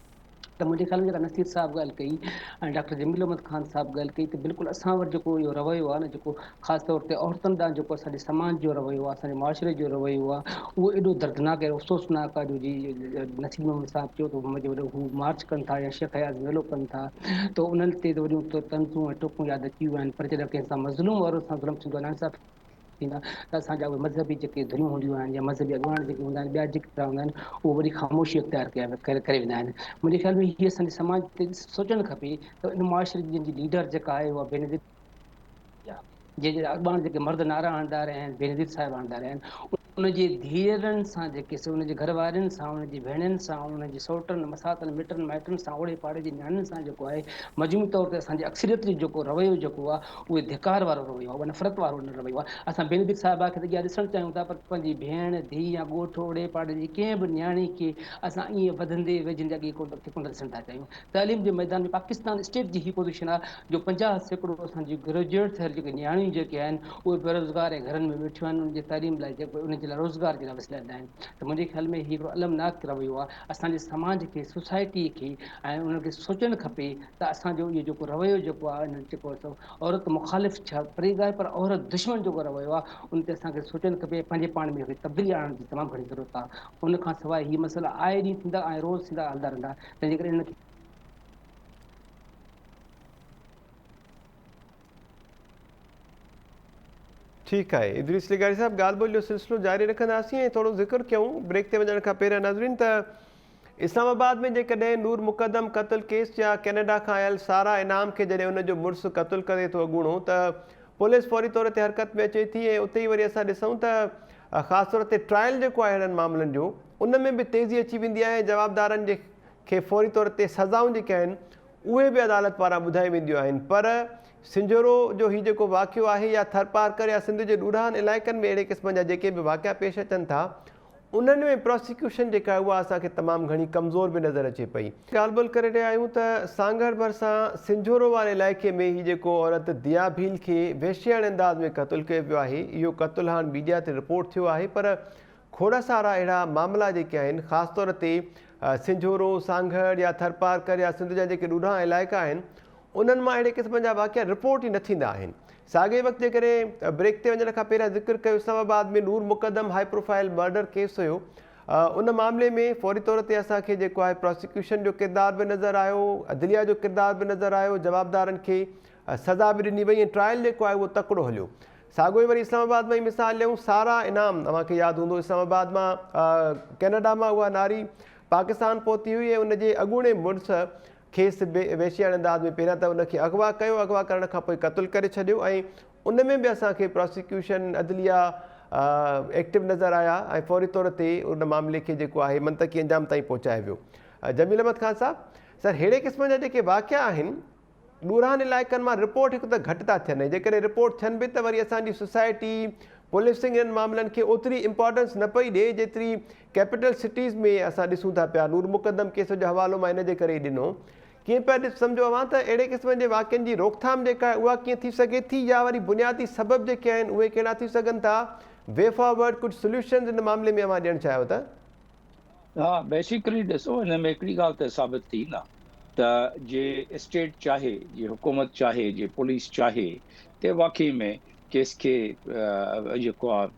त मुंहिंजे ख़्याल में जेका नसीर साहब ॻाल्हि कई ऐं डॉक्टर जमील अहमद ख़ान साहब ॻाल्हि कई त बिल्कुलु असां वटि जेको इहो रवैयो आहे न, जेको ख़ासि तौर ते औरतुनि ॾांहुं जेको असांजे समाज जो रवैयो आहे, असांजे मुआशिरे जो रवैयो आहे, उहो एॾो दर्दनाक ऐं अफ़सोसनाक आहे जो जी नसीर अहमद साहब चयो त हू मार्च कनि था या शेख हयाज़ मेलो कनि था त उन्हनि ते त वॾियूं तंज़ूं ऐं टोकूं यादि अची वियूं आहिनि। पर जॾहिं कंहिं सां मज़लूम वारो सां ज़ुल्म थींदो आहे, नाइंसाफ़ी थींदा त असांजा उहे मज़हबी जेके धुरियूं हूंदियूं आहिनि या मज़हबी अॻवान जेके हूंदा आहिनि, ॿिया जेके हूंदा आहिनि, उहे वरी ख़ामोशी इख़्तियार करे वेंदा आहिनि। मुंहिंजे ख़्याल में हीअ असांजे समाज ते सोचणु खपे त इन मुआशिरे जी लीडर जेका आहे उहा बेनज़ीर जंहिंजे अॻवान जेके मर्द नारा हणंदा रहिया आहिनि, बेनज़ीर साहिब हणंदा रहिया आहिनि, उनजे धीअरनि सां जेके उनजे घर वारनि सां, उनजी भेणनि सां, उनजे सौटनि मसातनि मिटनि माइटनि सां, ओड़े पाड़े जी नियाणियुनि सां जेको आहे मजमूई तौर ते असांजी अक्सरियत जो जेको रवैयो जेको आहे उहे धिकार वारो रवैयो आहे, उहा नफ़रत वारो रवैयो आहे। असां बेनज़ीर साहिबा खे त अॻियां ॾिसणु चाहियूं था, पर पंहिंजी भेण धीउ या ॻोठ ओड़े पाड़े जी कंहिं बि नियाणी खे असां ईअं वधंदे वेझंदे अॻे कोन ॾिसणु था चाहियूं। तइलीम जे मैदान में पाकिस्तान स्टेट जी हीअ पोज़ीशन आहे जो 50% असांजी ग्रेजुएट थियल जेके नियाणियूं जेके आहिनि उहे बेरोज़गार ऐं घरनि में वेठियूं आहिनि, उनजे तइलीम लाइ जेको उनजे लाइ रोज़गार जे लाइ विसलंदा आहिनि। त मुंहिंजे ख़्याल में हिकिड़ो अलमनाक रवैयो आहे। असांजे समाज खे, सोसाइटीअ खे ऐं उनखे सोचणु खपे त असांजो इहो जेको रवैयो जेको आहे जेको औरत मुख़ालिफ़ छा परे ॻाल्हि, पर औरत दुश्मन जेको रवैयो आहे उन ते असांखे सोचणु खपे, पंहिंजे पाण में तब्दीली आणण जी तमामु घणी ज़रूरत आहे। उन खां सवाइ हीअ मसइला आए ॾींहुं थींदा ऐं रोज़ थींदा हलंदा रहंदा, तंहिंजे करे हिनखे ठीकु आहे। इदरीस लिगारी साहब, ॻाल्हि ॿोल जो सिलसिलो जारी रखंदासीं ऐं थोरो ज़िक्र कयूं ब्रेक ते वञण खां पहिरियों नाज़रीन त इस्लामाबाद में जेकॾहिं नूर मुक़दम क़त्ल केस या कैनेडा खां आयल सारा इनाम खे जॾहिं उनजो मुड़ुसु क़त्ल करे थो अॻूणो त पुलिस फौरी तौर ते हरकत में अचे थी ऐं उते ई वरी असां ॾिसूं त ख़ासि तौर ते ट्रायल जेको आहे अहिड़नि मामलनि जो उन में बि तेज़ी अची वेंदी आहे। जवाबदारनि जे खे फौरी तौर ते सज़ाऊं जेके आहिनि उहे बि अदालत पारां ॿुधाई वेंदियूं आहिनि। पर सिंजोरो जो हीउ जेको वाक़ियो आहे या थरपारकर या सिंध जे ॾूराहनि इलाइक़नि में अहिड़े क़िस्म जा जेके बि वाक़िया पेश अचनि था उन्हनि में प्रोसिक्यूशन जेका आहे उहा असांखे तमामु घणी कमज़ोर बि नज़र अचे पई। ॻाल्हि ॿोल करे रहिया आहियूं त सांगड़ भरिसां सिंजोरो वारे इलाइक़े में हीउ जेको औरत दिया भील खे वेश्याणे अंदाज़ में क़त्ल कयो वियो आहे, इहो क़त्ल हाणे मीडिया ते रिपोर्ट थियो आहे। पर खोड़ सारा अहिड़ा मामला जेके आहिनि ख़ासि तौर ते सिंजोरो, सांगड़ या थरपारकर या सिंध जा जेके ॾूराहा इलाइक़ा आहिनि उन्हनि मां अहिड़े क़िस्म जा वाक़िया रिपोर्ट ई न थींदा आहिनि। साॻे वक़्तु जेकॾहिं ब्रेक ते वञण खां पहिरियां ज़िक्र कयो, इस्लामाबाद में नूर मुक़दम हाई प्रोफाइल मर्डर केस हुयो। उन मामले में फौरी तौर ते असांखे जेको आहे प्रोसिक्यूशन जो किरदारु बि नज़र आयो, अदलिया जो किरदारु बि नज़र आयो, जवाबदारनि खे सज़ा बि ॾिनी वई ऐं ट्रायल जेको आहे उहो तकिड़ो हलियो। साॻियो ई वरी इस्लामाबाद मां ई मिसाल ॾियूं, सारा इनाम तव्हांखे यादि हूंदो, इस्लामाबाद मां कैनेडा मां उहा नारी पाकिस्तान पहुती हुई ऐं उनजे अॻूणे मुड़ुस खेसि वेश्याणे अंदाज़ में पहिरियां त उनखे अगवा कयो, अगवा करण खां पोइ क़तलु करे छॾियो ऐं उन में बि असांखे प्रोसिक्यूशन अदलिया एक्टिव नज़र आया ऐं फौरी तौर ते उन मामले खे जेको आहे मंतकी अंजाम ताईं पहुचाए वियो। जमील अहमद ख़ान साहब, सर अहिड़े क़िस्म जा जेके वाक़िया आहिनि ॾूरान इलाइक़नि मां रिपोर्ट हिकु त घटि था थियनि, जेकॾहिं रिपोर्ट थियनि बि त वरी असांजी सोसाइटी पुलिसिंग इन्हनि मामलनि खे ओतिरी इंपॉर्टेंस न पई ॾिए जेतिरी कैपिटल सिटीज़ में असां ॾिसूं था पिया। नूर मुक़दम केस जो हवालो मां इन जे करे ई ॾिनो। कीअं पिया सम्झो अवां त अहिड़े क़िस्म जे वाक़ियनि जी रोकथाम जेका आहे उहा कीअं थी सघे थी, या वरी बुनियादी सबब जेके आहिनि उहे कहिड़ा थी सघनि था? वे फॉरवर्ड कुझु सोल्यूशन्स इन मामले में अवां ॾियणु चाहियो था? हा, बेसिकली ॾिसो, हिन में हिकिड़ी ॻाल्हि त साबित थी न त जे स्टेट चाहे, जे हुकूमत चाहे, जे पुलिस चाहे त वाक़ई में केस खे जेको आहे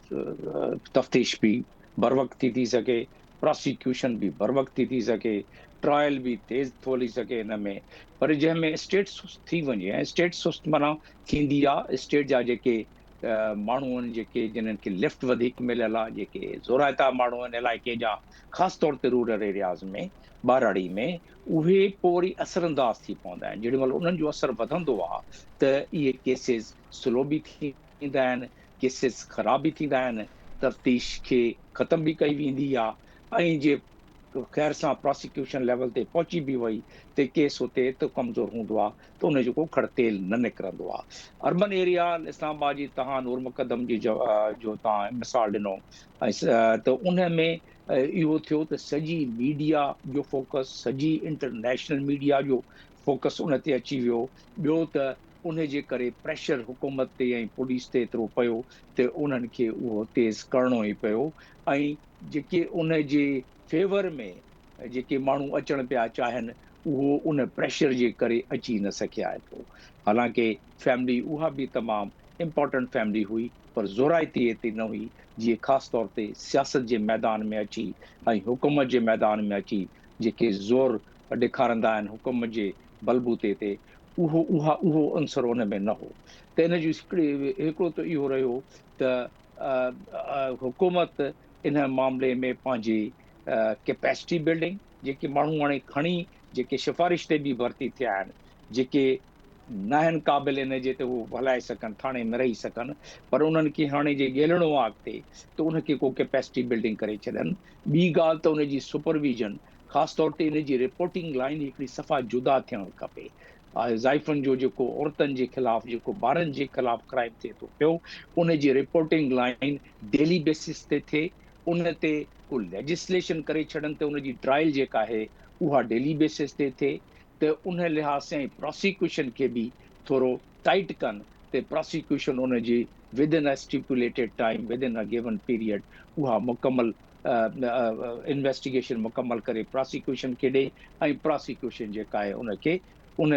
तफ़्तीश बि बर वक़्ति थी सघे, प्रोसिक्यूशन बि बर वक़्ति थी सघे, ट्रायल बि तेज़ थो हली सघे हिन में। पर जंहिंमें स्टेट सुस्त थी वञे, ऐं स्टेट सुस्त माना थींदी आहे स्टेट जा जेके माण्हू आहिनि, जेके जिन्हनि खे लिफ्ट वधीक मिलियल आहे, जेके ज़ोराइता माण्हू आहिनि इलाइक़े जा, ख़ासि तौर ते रूरल एरियाज़ में, ॿाराड़ी में, उहे पोइ वरी असरअंदाज़ थी पवंदा आहिनि। जेॾी महिल उन्हनि जो असरु वधंदो आहे त इहे केसिस स्लो बि थींदा आहिनि, केसिस ख़राब बि थींदा आहिनि, तफ़्तीश खे ख़तम बि कई वेंदी आहे ऐं जे ख़ैर सां प्रोसिक्यूशन लेवल ते पहुची बि वई त केस उते एतिरो कमज़ोर हूंदो आहे त उन जो खड़ तेल न निकिरंदो आहे। अर्बन एरिया इस्लामाबाद जी तव्हां नूर मुक़दम जी जो तव्हां मिसाल ॾिनो, ऐं त उन में इहो थियो त सॼी मीडिया जो फोकस, सॼी इंटरनेशनल मीडिया जो फोकस उन ते अची वियो। ॿियो त उन जे करे प्रेशर हुकूमत ते ऐं पुलिस ते एतिरो पियो त उन्हनि खे उहो तेज़ करिणो ई पियो ऐं जेके उन जे फेवर में जेके माण्हू अचण पिया चाहिनि उहो उन प्रेशर जे करे अची न सघिया एतिरो। हालांकि फैमिली उहा बि तमामु इम्पोर्टेंट फैमिली हुई, पर ज़ोराइती एतिरी न हुई जीअं ख़ासि तौर ते सियासत जे मैदान में अची ऐं हुकूमत जे मैदान में अची जेके ज़ोर ॾेखारींदा आहिनि हुकूमत जे बलबूते ते, उहो अंसर उन में न हो। त इन जो हिकिड़ो त इहो रहियो त हुकूमत इन मामले में पंहिंजी कैपेसिटी बिल्डिंग, जेके माण्हू हाणे खणी जेके सिफारिश ते बि भर्ती थिया आहिनि, जेके न आहिनि क़ाबिल इन जे त उहो हलाए सघनि, थाणे में रही सघनि, पर उन्हनि खे हाणे जे ॻेलणो आहे अॻिते त उनखे को कैपेसिटी बिल्डिंग करे छॾनि। ॿी ॻाल्हि त उनजी सुपरविजन, ख़ासि तौर ते इन जी रिपोर्टिंग लाइन हिकिड़ी सफ़ा जुदा थियणु खपे। ज़ाइफ़ुनि जो जेको औरतुनि जे ख़िलाफ़, जेको ॿारनि जे ख़िलाफ़ क्राइम थिए थो पियो, उन जी रिपोर्टिंग लाइन डेली बेसिस ते थिए, उन ते को लेजिस्लेशन करे छॾनि त उनजी ट्रायल जेका आहे उहा डेली बेसिस ते थिए, त उन लिहाज़ सां प्रोसिक्यूशन खे बि थोरो टाइट कनि त प्रोसिक्यूशन उन जी with in a stipulated time, with in a given period उहा मुकमल इन्वेस्टिगेशन मुकमल करे प्रोसिक्यूशन खे ॾे ऐं प्रोसिक्यूशन जेका आहे उनखे उन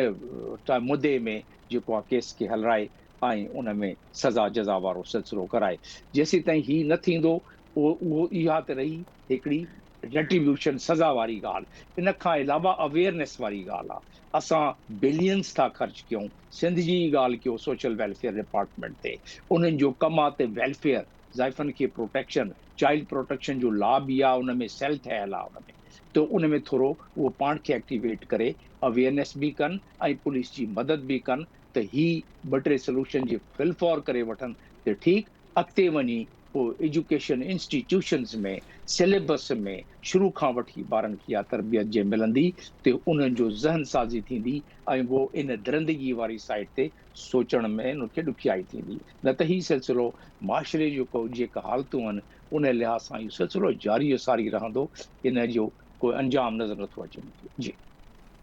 मुदे में जेको आहे केस खे हलाए ऐं उन में सज़ा जज़ा वारो सिलसिलो कराए। जेसीं ताईं ही न थींदो उहो इहा त रही हिकिड़ी रेट्रीब्यूशन सज़ा वारी ॻाल्हि। इन खां अलावा अवेयरनेस वारी ॻाल्हि आहे। असां बिलियंस था ख़र्च कयूं, सिंध जी ॻाल्हि कयो सोशल वेलफेयर डिपार्टमेंट ते, उन्हनि जो कमु आहे त वेलफेयर, ज़ाइफ़नि खे प्रोटेक्शन, चाइल्ड प्रोटेक्शन जो लॉ बि आहे, उन में सेल ठहियल आहे उन में, त उन में थोरो उहो पाण खे एक्टिवेट करे अवेयरनेस बि कनि ऐं पुलिस जी मदद बि कनि त ही ॿ टे सोल्यूशन जे फिल फॉर करे वठनि त ठीकु, अॻिते वञी पोइ एजुकेशन इंस्टीट्यूशन्स में सिलेबस में शुरू खां वठी ॿारनि खे इहा तरबियत जे मिलंदी त उन्हनि जो ज़हन साज़ी थींदी ऐं उहो इन दरिंदगी वारी साइड ते सोचण में उनखे ॾुखियाई थींदी। न त ही सिलसिलो माशरे जो जेका हालतूं आहिनि उन लिहाज़ सां इहो सिलसिलो जारी सारी रहंदो, इन जो कोई अंजाम नज़र नथो अचे मूंखे। जी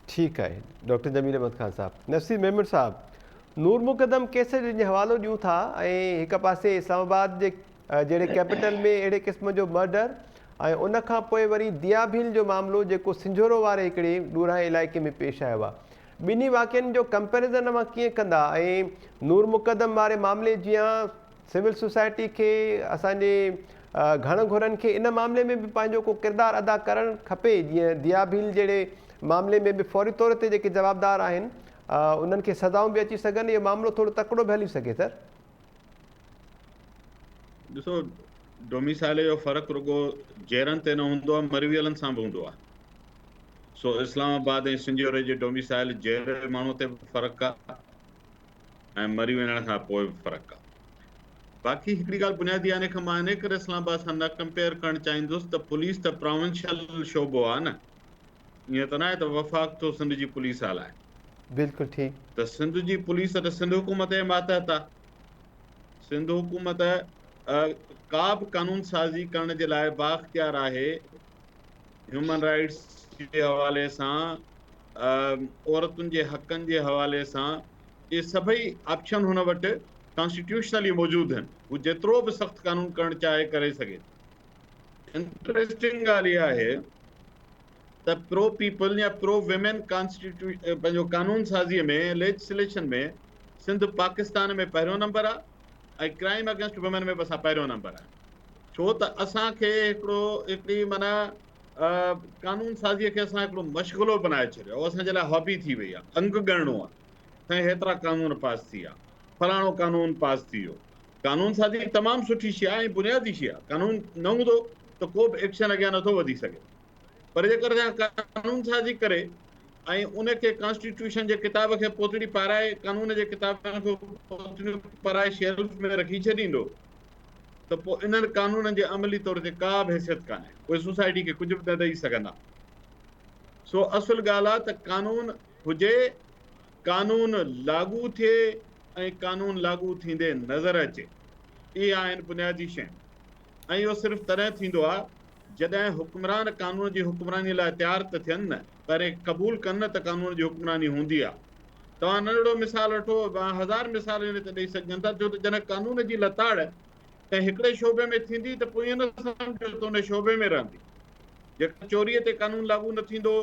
ठीकु आहे डॉक्टर जमील अहमद ख़ान साहब। नसीर मेमन साहब, नूर मुक़दम केस जो हवालो ॾियूं था ऐं हिक पासे इस्लामाबाद जे जहिड़े कैपिटल में अहिड़े क़िस्म जो मर्डर ऐं उनखां पोइ वरी दियाभील जो मामिलो जेको सिंझोरो वारे हिकिड़े ॾूरां इलाइक़े में पेश आयो आहे। ॿिन्ही वाक़िअनि जो कंपेरिज़न मां कीअं कंदा ऐं नूर मुक़दम वारे मामले जीअं सिविल सोसाइटी खे असांजे घण घुरनि खे इन मामले में बि पंहिंजो को किरदारु अदा करणु खपे जीअं दिया भील जहिड़े मामले में बि फौरी तौर ते जेके जवाबदार आहिनि उन्हनि खे सज़ाऊं बि अची सघनि इहो मामिलो थोरो तकिड़ो बि हली सघे सर। ॾिसो डोमिसाइल जो फ़र्क़ु रुॻो जेरनि ते न हूंदो आहे, मरवियलनि सां बि हूंदो आहे। सो इस्लामाबाद ऐं सिंजोरे जे डोमिसाइल जहिड़े माण्हू ते बि फ़र्क़ु आहे ऐं मरी वञण खां पोइ बि फ़र्क़ु आहे। बाक़ी हिकिड़ी ॻाल्हि बुनियादी आहे कि मां इन करे इस्लामाबाद सां न कंपेयर करणु चाहींदुसि त पुलिस त प्रोविंशियल शोबो आहे न, ईअं त न आहे त वफ़ाक़ थो सिंध जी पुलिस हलाए। बिल्कुलु ठीकु। त सिंध जी पुलिस त सिंध हुकूमत जे मातहत आहे। सिंध हुकूमत का बि कानून साज़ी करण जे लाइ बाख्तियार आहे। ह्यूमन राइट्स जे हवाले सां, औरतुनि जे हक़नि जे हवाले सां, इहे सभई ऑप्शन हुन वटि कॉन्स्टिट्यूशनली मौजूदु आहिनि। हू जेतिरो बि सख़्तु कानून करणु चाहे करे सघे। इंट्रेस्टिंग ॻाल्हि इहा आहे त प्रो पीपल या प्रो विमेन पंहिंजो कानून साज़ीअ में लेजिस्लेशन में सिंध पाकिस्तान में पहिरियों नंबर आहे ऐं क्राइम अगेंस्ट वुमेन में बि असां पहिरियों नंबर आहे। छो त असांखे हिकिड़ी माना कानून साज़ीअ खे असां हिकिड़ो मशग़ुलो बनाए छॾियो, असांजे लाइ हॉबी थी वई आहे, अंग ॻणणो आहे। साईं हेतिरा कानून पास थी विया, फलाणो कानून पास थी वियो। कानून साज़ी तमामु सुठी शइ आहे ऐं बुनियादी शइ आहे। कानून न हूंदो त को बि एक्शन अॻियां नथो वधी सघे। पर जेकर कानून साज़ी करे ऐं उनखे कॉन्स्टिट्यूशन जे किताब खे पोतड़ी पाराए, कानून जे किताब खे पोतड़ियूं पाराए शेल्फ में रखी छॾींदो त पोइ इन्हनि कानूननि जे अमली तौर ते का बि हैसियत कान्हे। उहे सोसाइटी खे कुझु बि न ॾेई सघंदा। सो असुल ॻाल्हि आहे त कानून हुजे, कानून लागू थिए ऐं कानून लागू थींदे नज़र अचे। इहे आहिनि बुनियादी शइ। ऐं इहो सिर्फ़ु तॾहिं थींदो आहे जॾहिं हुक्मरान कानून जी हुक्मरानी लाइ तयारु त थियनि न, पहिरें क़बूल कनि न त कानून जी हुक्मरानी हूंदी आहे। तव्हां नंढड़ो मिसाल वठो, 1000 मिसाल इन ते ॾेई सघनि था। छो त जॾहिं कानून जी लताड़ कंहिं हिकिड़े शोबे में थींदी त पोइ ईअं न सम्झो त उन शोबे में रहंदी। जेकर चोरीअ ते कानून लागू न थींदो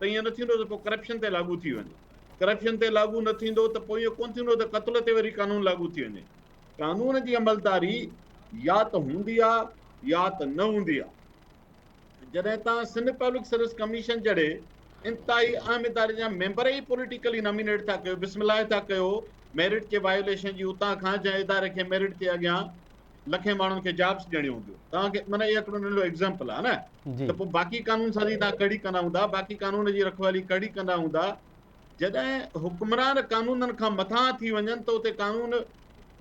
त ईअं न थींदो त पोइ करप्शन ते लागू थी वञे। करप्शन ते लागू न थींदो त पोइ इहो कोन थींदो त क़त्ल ते वरी कानून लागू थी वञे। कानून जी अमलदारी या त हूंदी आहे या त न हूंदी आहे। जॾहिं तव्हां सिंध पब्लिक सर्विस कमीशन जहिड़े इंतिहाई अहम इदारे जा मेंबर ई पॉलिटिकली नॉमिनेट था कयो, बिस्मिल्लाह था कयो, मेरिट जे वायोलेशन जी उतां खां जंहिं इदारे खे मेरिट ते अॻियां लखे माण्हुनि खे जॉब्स ॾियणियूं हूंदियूं। तव्हांखे माना इहो हिकिड़ो नंढो एग्ज़ाम्पल आहे न। त पोइ बाक़ी कानून साज़ी तव्हां कड़ी कंदा हूंदा, बाक़ी कानून जी रखवाली कड़ी कंदा हूंदा। जॾहिं हुक्मरान कानूननि खां मथां थी वञनि त उते कानून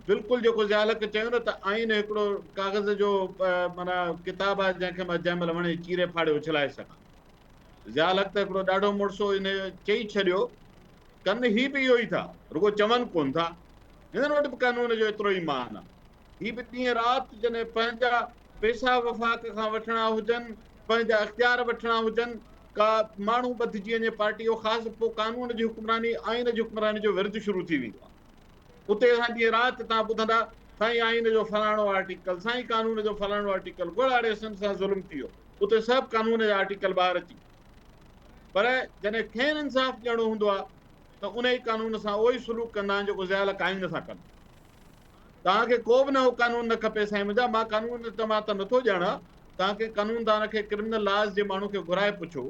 बिल्कुलु जेको ज़ियालक चयो न त आइन हिकिड़ो कागज़ जो माना किताब आहे जंहिंखे मां जंहिं महिल वणे चीरे फाड़े उछलाए सघां। ज़ियालक त हिकिड़ो ॾाढो मुड़िसो इन चई छॾियो, कनि ही बि इहो ई था, रुॻो चवनि कोन था। हिननि वटि बि कानून जो एतिरो ई मान आहे। ही बि ॾींहं राति जॾहिं पंहिंजा पैसा वफ़ाक़ खां वठणा हुजनि, पंहिंजा इख़्तियार वठणा हुजनि, का माण्हू ॿधिजी वञे पार्टी जो, ख़ासि पोइ कानून जी हुक्मरानी, आइन जी हुक्मरानी जो विर्द शुरू थी वेंदो आहे। उते असां ॾींहं राति तव्हां ॿुधंदा साईं आइन जो फलाणो आर्टिकल, साईं कानून जो फलाणो आर्टिकल, ॻोड़ाड़े सिंध सां ज़ुल्म थी वियो। उते सभु कानून जा आर्टिकल ॿाहिरि अची। पर जॾहिं खेनि इंसाफ़ ॾियणो हूंदो आहे त उन ई कानून सां उहो ई सुलूक कंदा आहिनि जेको ज़ियालक आइन सां कनि। तव्हांखे को बि नओं कानून न खपे साईं मुंहिंजा, मां कानून त मां त नथो ॼाणा। तव्हांखे कानूनदान खे, क्रिमिनल लॉज़ जे माण्हू खे घुराए पुछो,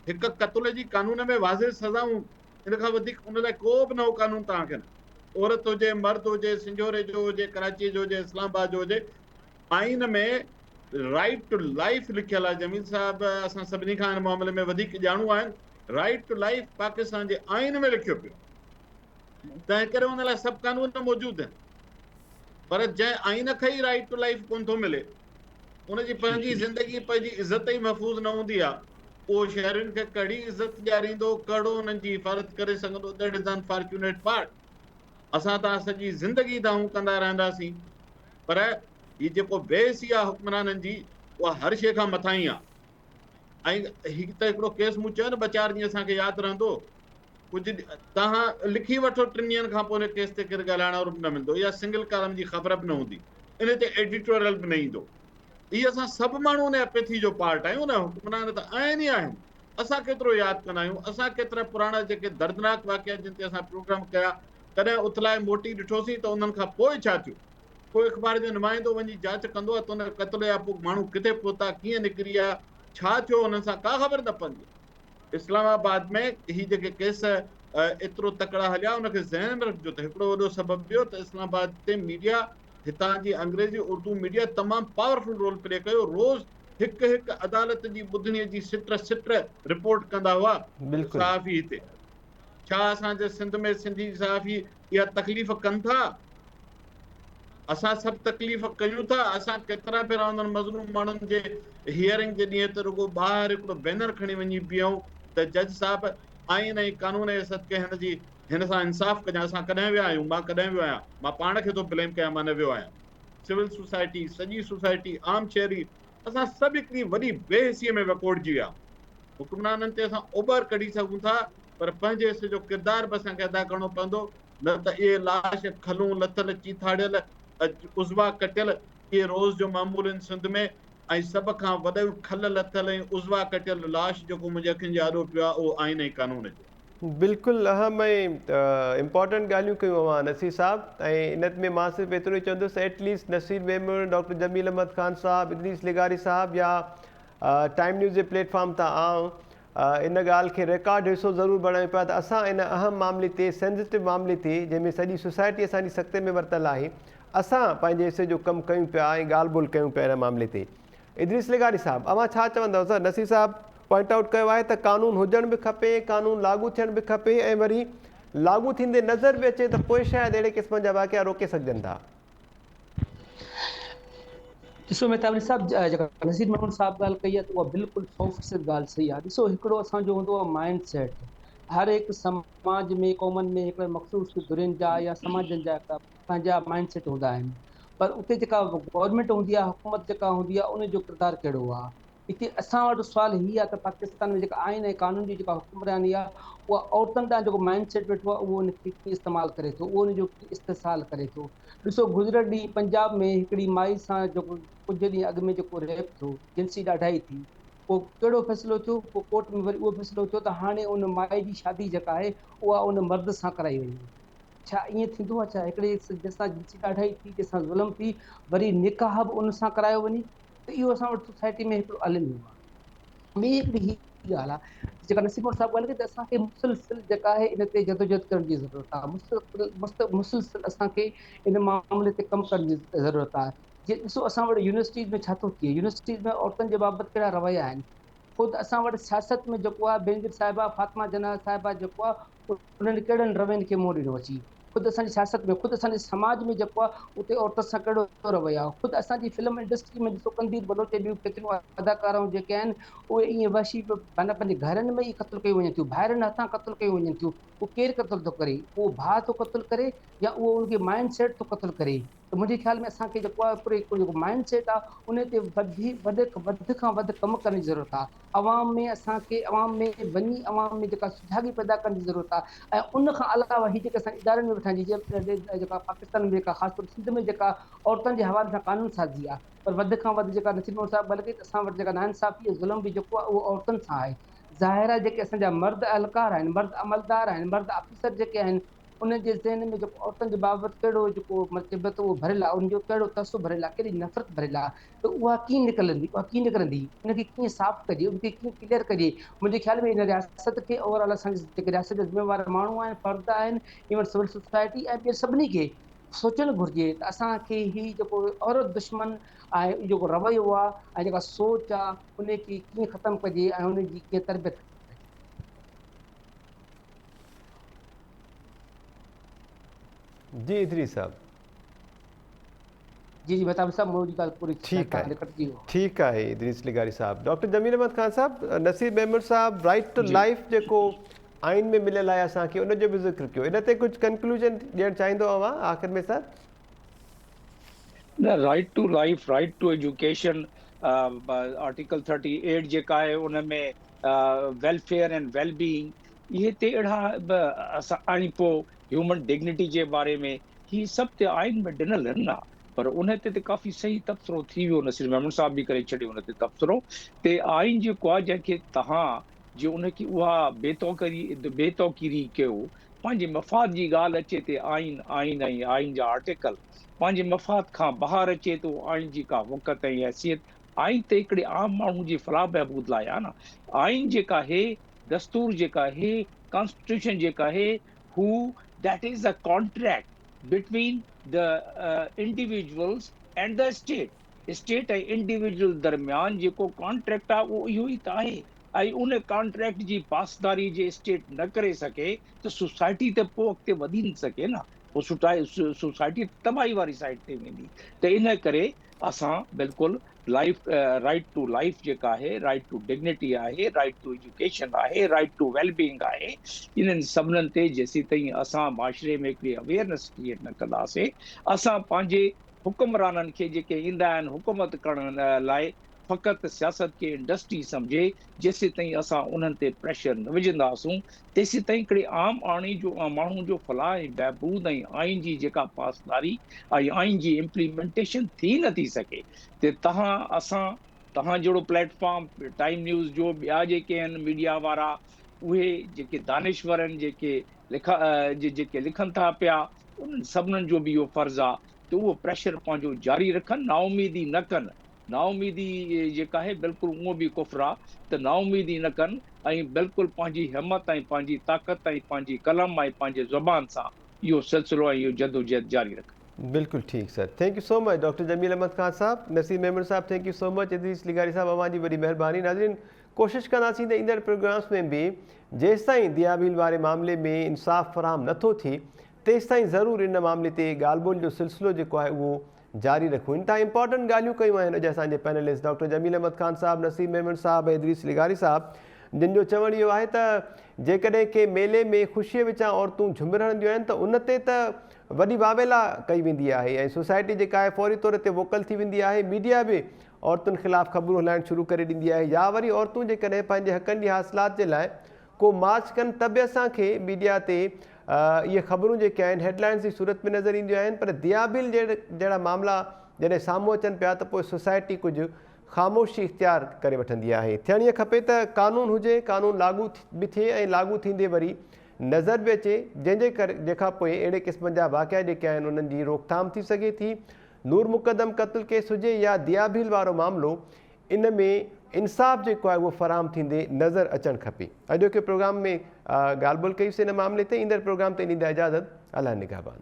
हिकु क़त्ल जी कानून में वाज़िह सज़ाऊं, इन खां वधीक उन लाइ को बि नओं कानून तव्हांखे न। औरत हुजे, मर्द हुजे, सिंजोरे जो हुजे, कराची जो हुजे, इस्लामाबाद जो हुजे, आइन में राइट टू लाइफ लिखियल आहे। जमील साहिब असां सभिनी खां हिन मामले में वधीक ॼाणू आहिनि। राइट टू लाइफ पाकिस्तान जे आइन में लिखियो पियो। तंहिं करे उन लाइ सभु कानून मौजूदु आहिनि। पर जंहिं आइन खे ई राइट टू लाइफ कोन थो मिले, उनजी पंहिंजी ज़िंदगी, पंहिंजी इज़त ई महफ़ूज़ न हूंदी आहे, उहो शहरियुनि खे कड़ी इज़त ॾियारींदो, कड़ो उन्हनि जी हिफ़ाज़त करे सघंदो। That is unfortunate part. असां तव्हां सॼी ज़िंदगी दाऊं कंदा रहंदासीं, पर हीअ जेको बेहसी आहे हुक्मराननि जी, उहा हर शइ खां मथां ई आहे। ऐं हिकु त हिकिड़ो केस मूं चयो न, 2-4 ॾींहं असांखे यादि रहंदो। कुझु तव्हां लिखी वठो, 3 ॾींहंनि खां पोइ केस ते केरु ॻाल्हाइण वारो बि न मिलंदो, या सिंगल कालम जी ख़बर बि न हूंदी, इन ते एडिटोरियल बि न ईंदो। इहे असां सभु माण्हू उन एपैथी जो पार्ट आहियूं न। हुक्मरान त आहिनि ई आहिनि, असां केतिरो यादि कंदा आहियूं, असां केतिरा पुराणा जेके दर्दनाक वाक़िया जिन ते असां प्रोग्राम कया, कॾहिं उथलाए मोटी ॾिठोसीं त उन्हनि खां पोइ छा थियो? कोई अख़बार जो नुमाइंदो वञी जांच कंदो आहे त उन क़त्ल जा माण्हू किथे पहुता, कीअं निकिरी विया, छा थियो, हुननि सां का ख़बर न पवंदी। इस्लामाबाद में ही जेके केस एतिरो तकड़ा हलिया, उनखे ज़हन में रखिजो त हिकिड़ो वॾो सबबु ॿियो त इस्लामाबाद ते मीडिया, हितां जी अंग्रेज़ी उर्दू मीडिया तमामु पावरफुल रोल प्ले कयो। रोज़ हिकु हिकु अदालत जी ॿुधणीअ जी सिट रिपोर्ट कंदा हुआ बिल्कुलु सहाफ़ी हिते। छा असांजे सिंध में सिंधी सहाफ़ी इहा तकलीफ़ कनि था? असां सभु तकलीफ़ कयूं था। असां केतिरा भेरा उन्हनि मज़लूम माण्हुनि जे हियरिंग जे ॾींहं ते रुॻो ॿाहिरि हिकिड़ो बैनर खणी वञी बीहूं त जज साहिब आइन ऐं कानून जे सदके हिन सां इंसाफ़ कजां। असां कॾहिं विया आहियूं? मां कॾहिं वियो आहियां? मां पाण खे थो ब्लेम कयां, मां न वियो आहियां। सिविल सोसाइटी, सॼी सोसाइटी, आम शहरी, असां सभु हिकिड़ी वॾी बेहिसीअ में विकोड़जी विया। हुक्मराननि ते असां ओभर कढी सघूं था, पर पंहिंजे हिसे जो किरदार बि असांखे अदा करणो पवंदो, न त इहे लाश खलूं लथल चीथाड़ियल उज़वा कटियल इहे रोज़ जो मामूल आहिनि सिंध में। ऐं सभ खां वॾो खल लथल ऐं उज़वा कटियल लाश जेको मुंहिंजे अखियुनि जे आॾो पियो आहे, उहो आइन ऐं कानून जो। बिल्कुलु अहम ऐं इम्पॉर्टेंट ॻाल्हियूं कयूं अवां नसीर साहब। ऐं इन में मां सिर्फ़ु एतिरो ई चवंदुसि, एटलीस्ट नसीर मेमण, डॉक्टर जमील अहमद ख़ान साहब, इदरीस लिगारी साहब या टाइम न्यूज़ जे प्लेटफॉर्म तां आऊं इन ॻाल्हि खे रिकॉर्ड हिसो ज़रूरु बणायूं पिया त असां इन अहम मामले ते, सेंसिटिव मामले ते, जंहिंमें सॼी सोसाइटी असांजी सख़्ते में वरितल आहे, असां पंहिंजे हिसे जो कमु कयूं पिया ऐं ॻाल्हि ॿोल कयूं पिया इन मामले ते। इदरीस लिगारी साहब, अवां छा चवंदव? सर, नसीर साहब पॉइंट आउट कयो आहे त कानून हुजणु बि खपे, कानून लागू थियणु बि खपे, ऐं वरी लागू थींदे नज़र बि अचे त पोइ शायदि अहिड़े क़िस्म जा वाक़िया रोके सघजनि था। ॾिसो मेहता अली साहब, जेका नज़ीर महमूद साहब ॻाल्हि कई आहे त उहा बिल्कुलु 100% ॻाल्हि सही आहे। ॾिसो, हिकिड़ो असांजो हूंदो आहे माइंड सेट, हर हिकु समाज में, क़ौमनि में हिकिड़े मख़सूस धुरियुनि जा या समाजनि जा पंहिंजा माइंड सेट हूंदा आहिनि। पर उते जेका गवर्नमेंट हूंदी आहे, हुकूमत जेका हूंदी आहे, उन जो किरदारु कहिड़ो आहे? हिते असां वटि सुवालु हीअ आहे त पाकिस्तान में जेका आइन ऐं कानून जी जेका हुकुमरानी आहे, उहा औरतुनि ॾांहुं जेको माइंड सेट वेठो आहे, उहो उनखे इस्तेमालु करे थो, उहो उनजो इस्तेसाल करे थो। ॾिसो, गुज़िरियल ॾींहुं पंजाब में हिकिड़ी माई सां जेको कुझु ॾींहं अॻु में जेको रेप थियो, जिंसी ॾाढाई थी, पोइ कहिड़ो फ़ैसिलो थियो? पोइ कोर्ट में वरी उहो फ़ैसिलो थियो त हाणे उन माई जी शादी जेका आहे उहा उन मर्द सां कराई वई। छा ईअं थींदो आहे? छा हिकिड़े जंहिंसां जिंसी ॾाढाई थी, जंहिंसां ज़ुल्म थी, वरी निकाह बि उन सां करायो वञे? त इहो असां वटि सोसाइटी में हिकिड़ो अलॻि आहे। ॿी हिकिड़ी हीअ ॻाल्हि आहे जेका नसीब साहब ॻाल्हि कई त असांखे मुसलसिल जेका आहे इन ते जदोजहद करण जी ज़रूरत आहे। मुसलसिल असांखे इन मामले ते कमु करण जी ज़रूरत आहे। जीअं ॾिसो, असां वटि यूनिवर्सिटीज़ में छा थो थिए, यूनिवर्सिटीज़ में औरतुनि जे बाबति कहिड़ा रवैया आहिनि। ख़ुदि असां वटि सियासत में जेको आहे बेनज़ीर साहिबा, फातिमा जना साहिबा जेको आहे, उन्हनि कहिड़नि रवैयनि खे मुंहुं ॾिनो अची। ख़ुदि असांजी सियासत में, ख़ुदि असांजे समाज में जेको आहे उते औरत सां कहिड़ो रवैया आहे। ख़ुदि असांजी फिल्म इंडस्ट्री में ॾिसो, कंदीर बलोच ॿियूं केतिरियूं अदाकाराऊं जेके आहिनि, उहे ईअं वहशी माना पंहिंजे घरनि में ई क़त्ल कयूं वञनि थियूं, ॿाहिरनि हथां क़त्ल कयूं वञनि थियूं। उहो केरु क़त्ल थो करे? उहो भाउ थो क़त्ल करे या उहो उनखे माइंड सेट थो क़त्ल करे? त मुंहिंजे ख़्याल में असांखे जेको आहे पूरे जेको माइंड सेट आहे, उन ते वधि खां वधि कमु करण जी ज़रूरत आहे। अवाम में असांखे अवाम में वञी अवाम में जेका सुजाॻी पैदा करण जी ज़रूरत आहे। ऐं उन खां अलावा हीअ जेके असां इदारनि में वेठा आहियूं, जीअं जेका पाकिस्तान में जेका ख़ासि तौर सिंध में जेका औरतुनि जे हवाले सां कानून साज़ी आहे, पर वधि खां वधि जेका नसीर महमूद साहब ॻाल्हि कई त असां वटि जेका नाइंसाफ़ी ज़ुल्म बि जेको आहे उहो औरतुनि सां आहे। ज़ाहिर आहे जेके असांजा मर्द अहलकार आहिनि, मर्द अमलदार आहिनि, मर्द ऑफिसर जेके आहिनि, उन जे ज़हन में जेको औरतुनि जे बाबति कहिड़ो जेको मतिलबु उहो भरियल आहे, उनजो कहिड़ो तसु भरियल आहे, कहिड़ी नफ़रत भरियल आहे, त उहा कीअं निकिरंदी? उहा कीअं निकिरंदी? उनखे कीअं साफ़ कजे? उनखे कीअं क्लियर कजे? मुंहिंजे ख़्याल में इन रियासत खे ओवरऑल असांजे जेके रियासत जा ज़िम्मेवार माण्हू आहिनि, फ़र्द आहिनि, इवन सिविल सोसाइटी ऐं ॿिए सभिनी खे सोचणु घुरिजे त असांखे ही जेको औरत दुश्मन आहे, जेको रवैयो आहे ऐं जेका सोच आहे, उनखे कीअं ख़तमु कजे ऐं उनजी कीअं तरबियत। जी इदरीस साहब। जी जी मेहता साहब, मुंहिंजी ॻाल्हि पूरी ठीकु आहे इदरीस लिगारी साहब। Doctor Jamil Ahmed Khan Sahib, Naseer Memon Sahib right to life जेको आइन में मिलियल आहे असांखे, उनजो बि ज़िक्र कयो, इन ते कुझु कंक्लूजन ॾियणु चाहींदो अवां आख़िर में? सर, न, right to life, right to education, article 38 जेका आहे उन में वेलफेयर एंड वेलबीइंग, इहे ते अहिड़ा असां ऐं पोइ ह्यूमन डिग्निटी जे बारे में, ही सभु ते आइन में ॾिनल आहिनि न। पर उन ते काफ़ी सही तबसरो थी वियो, नसीर महमूद साहब बि करे छॾियो उन ते तबसरो ते। आइन जेको आहे जंहिंखे तव्हां जे उनखे उहा बेतौकीरी कयो, पंहिंजे मफ़ाद जी ॻाल्हि अचे ते आइन ऐं आइन जा आर्टिकल पंहिंजे मफ़ाद खां ॿाहिरि अचे थो, आइन जी का वक़्त ऐं हैसियत, आइन त हिकिड़े आम माण्हू जी फलाह बहबूद लाइ आहे न। आइन जेका आहे, दस्तूर जेका आहे, कॉन्स्टिट्यूशन जेका आहे, हू that is a contract between the individuals and the state ऐं इंडिविजुअल दरमियान जेको कॉन्ट्रैक्ट आहे उहो इहो ई त आहे। ऐं उन कॉन्ट्रैक्ट जी पासदारी जे स्टेट न करे सघे त सोसाइटी त पोइ अॻिते वधी न सघे न, पोइ सोसाइटी तबाही वारी साइड ते वेंदी। त इन करे असां बिल्कुलु राइट टू लाइफ जेका आहे, राइट टू डिग्निटी आहे, राइट टू एजुकेशन आहे, राइट टू वेलबींग आहे, इन्हनि सभिनीनि ते जेसीं ताईं असां माशरे में हिकिड़ी अवेयरनेस क्रिएट न कंदासीं, असां पंहिंजे हुकुमराननि खे जेके ईंदा आहिनि हुकूमत करण लाइ फ़क़ति सियासत खे इंडस्ट्री सम्झे, जेसीं ताईं असां उन्हनि ते प्रेशर न विझंदासूं, तेसीं ताईं हिकिड़े आम माण्हू जो फलाह ऐं बहबूद ऐं आइन जी जेका पासदारी ऐं आइन जी इम्प्लीमेंटेशन थी नथी सघे। त तव्हां जहिड़ो प्लेटफॉर्म, टाइम न्यूज़ जो, ॿिया जेके आहिनि मीडिया वारा, उहे जेके दानिश्वर आहिनि, जेके लिखनि था पिया, उन्हनि सभिनीनि जो बि इहो फर्ज़ु आहे त उहो प्रेशर पंहिंजो जारी रखनि, नाउमीदी न कनि। नाउमीदी जेका आहे बिल्कुलु उहो बि कुफ्र आहे, त नाउमीदी न कनि ऐं बिल्कुलु पंहिंजी हिम्मत ऐं पंहिंजी ताक़त ऐं पंहिंजी कलम ऐं पंहिंजे ज़ुबान सां इहो सिलसिलो ऐं इहो जदोजहद जारी रखनि। बिल्कुलु ठीकु sir, thank you so much doctor Jamil Ahmed Khan साहब, नसीम मेमन साहब, thank you so much, Idris लिगारी साहब, अवां जी वॾी महिरबानी। नाज़रीन, कोशिशि कंदासीं त ईंदड़ प्रोग्राम्स में बि जेसि ताईं दियाबिल वारे मामले में इंसाफ़ फ़राहम नथो थिए तेसि ताईं ज़रूरु इन मामले ते ॻाल्हि ॿोल जो सिलसिलो जेको आहे उहो जारी रखूं। इन तां इंपॉर्टेंट ॻाल्हियूं कयूं आहिनि अॼु असांजे पैनलिस्ट डॉक्टर जमील अहमद ख़ान साहब, नसीम मेमन साहब ऐं इदरीस लिगारी साहब, जिन जो चवणु इहो आहे त जेकॾहिं के मेले में ख़ुशीअ विचां औरतूं झुमिर हणंदियूं आहिनि त उन ते त वॾी वावेला कई वेंदी आहे ऐं सोसाइटी जेका आहे फौरी तौर ते वोकल थी वेंदी आहे, मीडिया बि औरतुनि ख़िलाफ़ु ख़बरूं हलाइणु शुरू करे ॾींदी आहे, या वरी औरतूं जेकॾहिं पंहिंजे हक़नि जी हासिलात जे लाइ को मार्च कनि त बि असांखे मीडिया ते इहे ख़बरूं जेके आहिनि हेडलाइंस जी सूरत में नज़र ईंदियूं आहिनि। पर दियाबिल जहिड़ा मामला जॾहिं साम्हूं अचनि पिया त पोइ सोसाइटी कुझु ख़ामोशी इख़्तियार करे वठंदी आहे। थियणु खपे त क़ानून हुजे, क़ानून लागू बि थिए ऐं लागू थींदे वरी नज़र बि अचे, जंहिंखां पोइ अहिड़े क़िस्म जा वाक़िया जेके आहिनि उन्हनि जी रोकथाम थी सघे थी। नूर मुक़दम क़त्ल केस हुजे या दियाबिल वारो मामिलो, इन में इंसाफ़ जेको आहे उहो फ़राहम थींदे नज़र अचणु खपे। अॼोके प्रोग्राम में ॻाल्हि ॿोल कईसीं इन मामले ते। ईंदड़ प्रोग्राम ते ॾींदा इजाज़त। अलाह निगहबान।